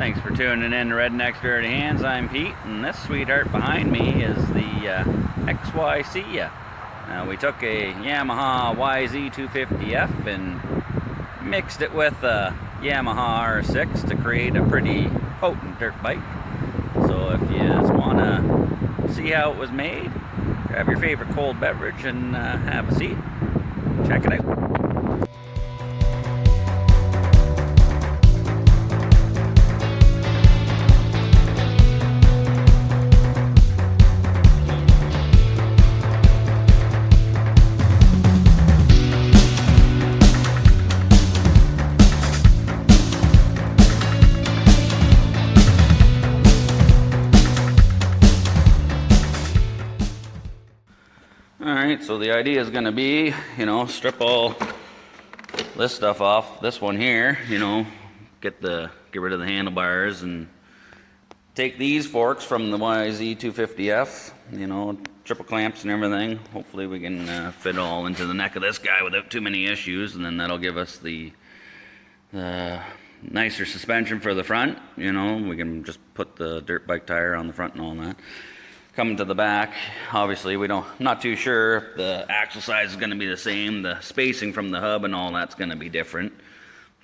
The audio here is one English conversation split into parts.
Thanks for tuning in to Redneck's Dirty Hands. I'm Pete, and this sweetheart behind me is the XYC. We took a Yamaha YZ250F and mixed it with a Yamaha R6 to create a pretty potent dirt bike. So if you just want to see how it was made, grab your favorite cold beverage and have a seat. Check it out. Alright, so the idea is going to be, strip all this stuff off. This one here, get rid of the handlebars and take these forks from the YZ250F, triple clamps and everything. Hopefully we can fit all into the neck of this guy without too many issues, and then that'll give us the nicer suspension for the front. We can just put the dirt bike tire on the front and all that. Coming to the back, obviously not too sure if the axle size is going to be the same. The spacing from the hub and all that's going to be different,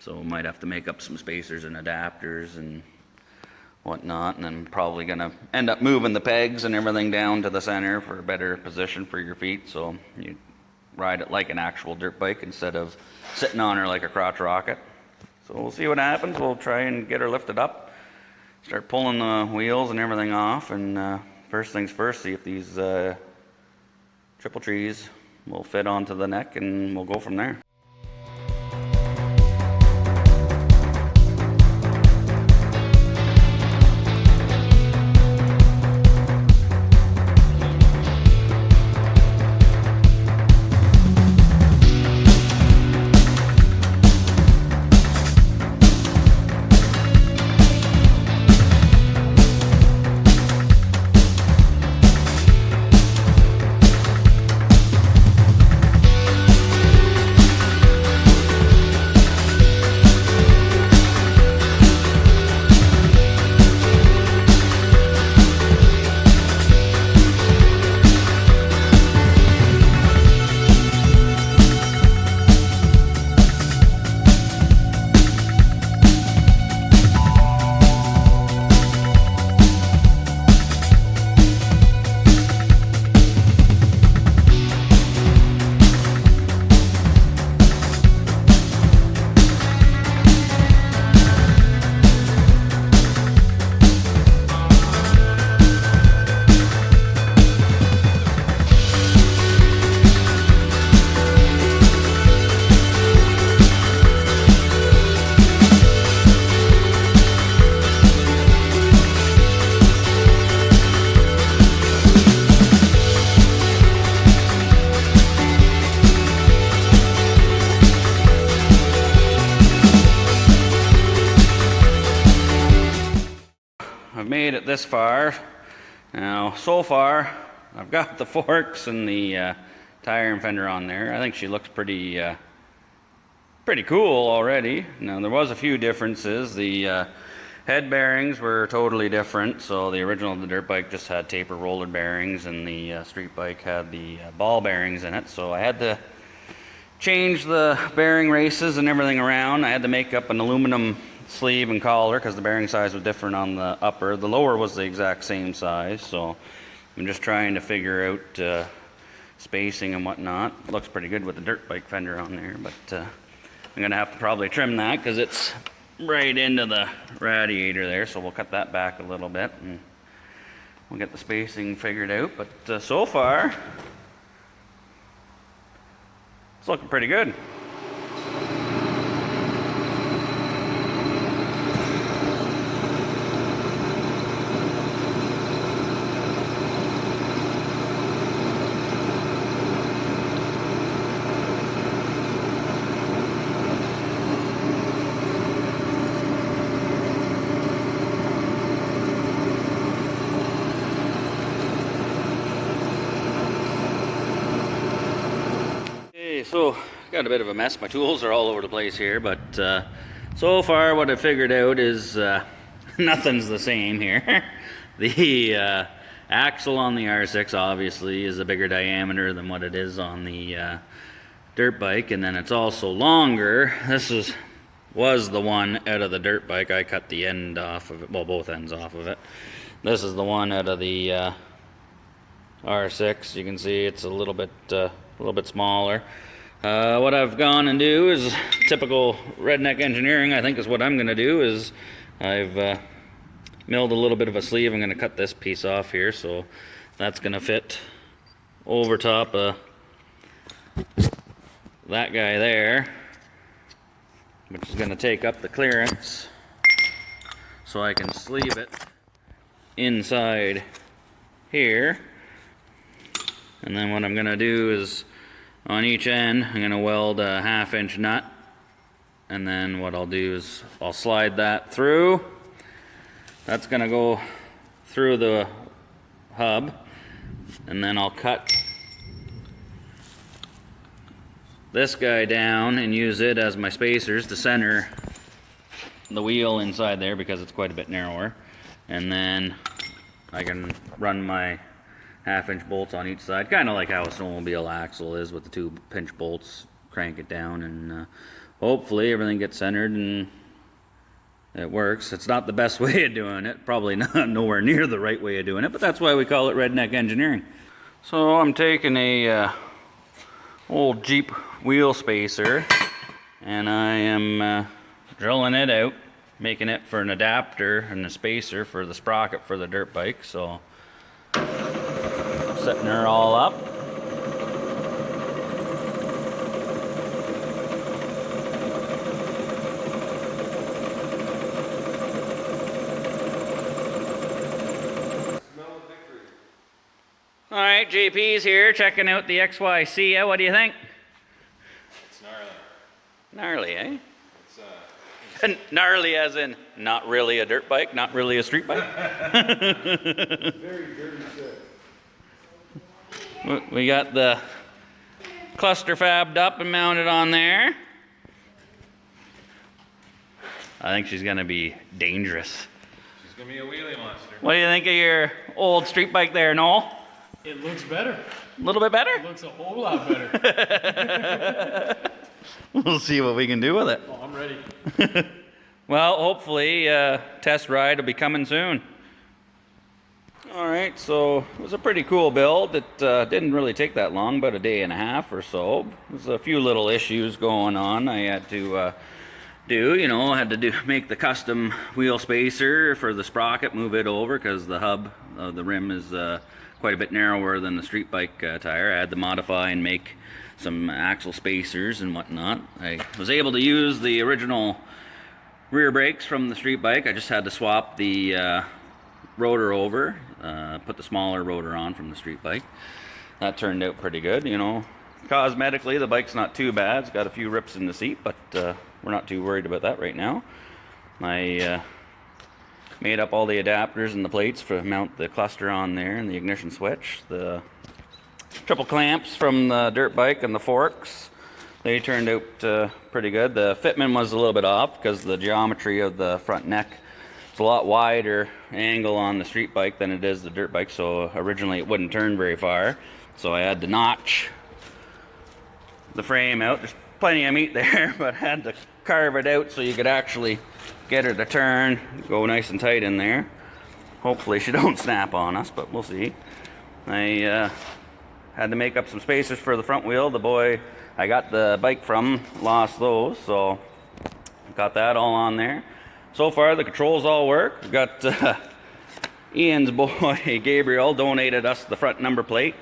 so we might have to make up some spacers and adapters and whatnot, and then probably going to end up moving the pegs and everything down to the center for a better position for your feet, so you ride it like an actual dirt bike instead of sitting on her like a crotch rocket. So we'll see what happens. We'll try and get her lifted up, start pulling the wheels and everything off, and first things first, see if these triple trees will fit onto the neck, and we'll go from there. I've made it this far. Now, so far, I've got the forks and the tire and fender on there. I think she looks pretty cool already. Now, there was a few differences. The head bearings were totally different. So the original, the dirt bike, just had taper roller bearings, and the street bike had the ball bearings in it. So I had to change the bearing races and everything around. I had to make up an aluminum sleeve and collar because the bearing size was different on the upper. The lower was the exact same size, so I'm just trying to figure out spacing and whatnot. It looks pretty good with the dirt bike fender on there, but I'm gonna have to probably trim that because it's right into the radiator there, so we'll cut that back a little bit and we'll get the spacing figured out. But so far it's looking pretty good. So got a bit of a mess. My tools are all over the place here, but so far what I figured out is nothing's the same here. The axle on the R6 obviously is a bigger diameter than what it is on the dirt bike, and then it's also longer. This was the one out of the dirt bike. I cut the end off of it, well, both ends off of it. This is the one out of the R6. You can see it's a little bit smaller. What I've gone and do is typical redneck engineering, I think, is what I'm going to do is I've milled a little bit of a sleeve. I'm going to cut this piece off here, so that's going to fit over top of that guy there, which is going to take up the clearance so I can sleeve it inside here. And then what I'm going to do is on each end I'm going to weld a 1/2 inch nut, and then what I'll do is I'll slide that through. That's going to go through the hub, and then I'll cut this guy down and use it as my spacers to center the wheel inside there because it's quite a bit narrower. And then I can run my 1/2 inch bolts on each side, kind of like how a snowmobile axle is with the 2 pinch bolts. Crank it down, and hopefully everything gets centered and it works. It's not the best way of doing it, probably not nowhere near the right way of doing it, but that's why we call it redneck engineering. So I'm taking a old Jeep wheel spacer, and I am drilling it out, making it for an adapter and a spacer for the sprocket for the dirt bike. So setting her all up. All right, JP's here checking out the XYC. What do you think? It's gnarly. Gnarly, eh? It's Gnarly as in not really a dirt bike, not really a street bike? very dirty set. We got the cluster fabbed up and mounted on there. I think she's gonna be dangerous. She's gonna be a wheelie monster. What do you think of your old street bike there, Noel? It looks better. A little bit better? It looks a whole lot better. We'll see what we can do with it. Oh, I'm ready. Well, hopefully, test ride will be coming soon. All right, so it was a pretty cool build. It didn't really take that long, about a day and a half or so. There's a few little issues going on I had to do. You know, I had to make the custom wheel spacer for the sprocket, move it over because the hub of the rim is quite a bit narrower than the street bike tire. I had to modify and make some axle spacers and whatnot. I was able to use the original rear brakes from the street bike. I just had to swap the rotor over, put the smaller rotor on from the street bike. That turned out pretty good. You know, cosmetically the bike's not too bad. It's got a few rips in the seat, but we're not too worried about that right now. I made up all the adapters and the plates to mount the cluster on there and the ignition switch. The triple clamps from the dirt bike and the forks, they turned out pretty good. The fitment was a little bit off because the geometry of the front neck, it's a lot wider angle on the street bike than it is the dirt bike, so originally it wouldn't turn very far. So I had to notch the frame out. There's plenty of meat there, but I had to carve it out so you could actually get her to turn, go nice and tight in there. Hopefully she don't snap on us, but we'll see. I had to make up some spacers for the front wheel. The boy I got the bike from lost those, so got that all on there. So far the controls all work. We got Ian's boy Gabriel donated us the front number plate.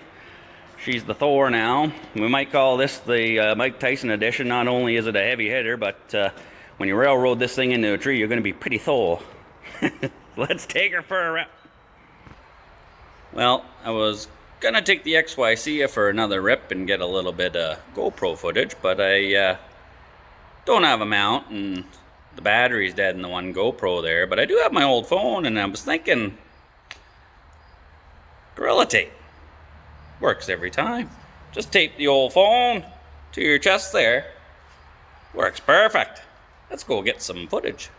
She's the Thor now. We might call this the Mike Tyson edition. Not only is it a heavy hitter, but when you railroad this thing into a tree, you're going to be pretty Thor. Let's take her for a rip. Well, I was going to take the XYC for another rip and get a little bit of GoPro footage, but I don't have a mount, and the battery's dead in the one GoPro there. But I do have my old phone, and I was thinking, Gorilla Tape. Works every time. Just tape the old phone to your chest there. Works perfect. Let's go get some footage.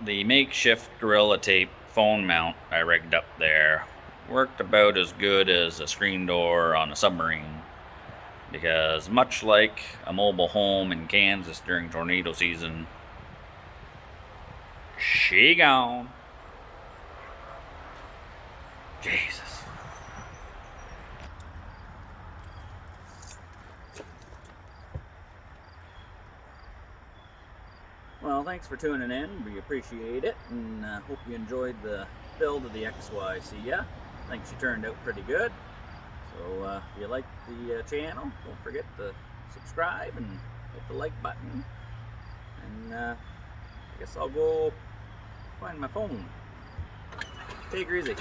the makeshift Gorilla Tape phone mount I rigged up there worked about as good as a screen door on a submarine, because much like a mobile home in Kansas during tornado season, she gone. Jesus. Well, thanks for tuning in. We appreciate it, and hope you enjoyed the build of the XYC. I think she turned out pretty good. So if you like the channel, don't forget to subscribe and hit the like button. And I guess I'll go find my phone. Take her easy.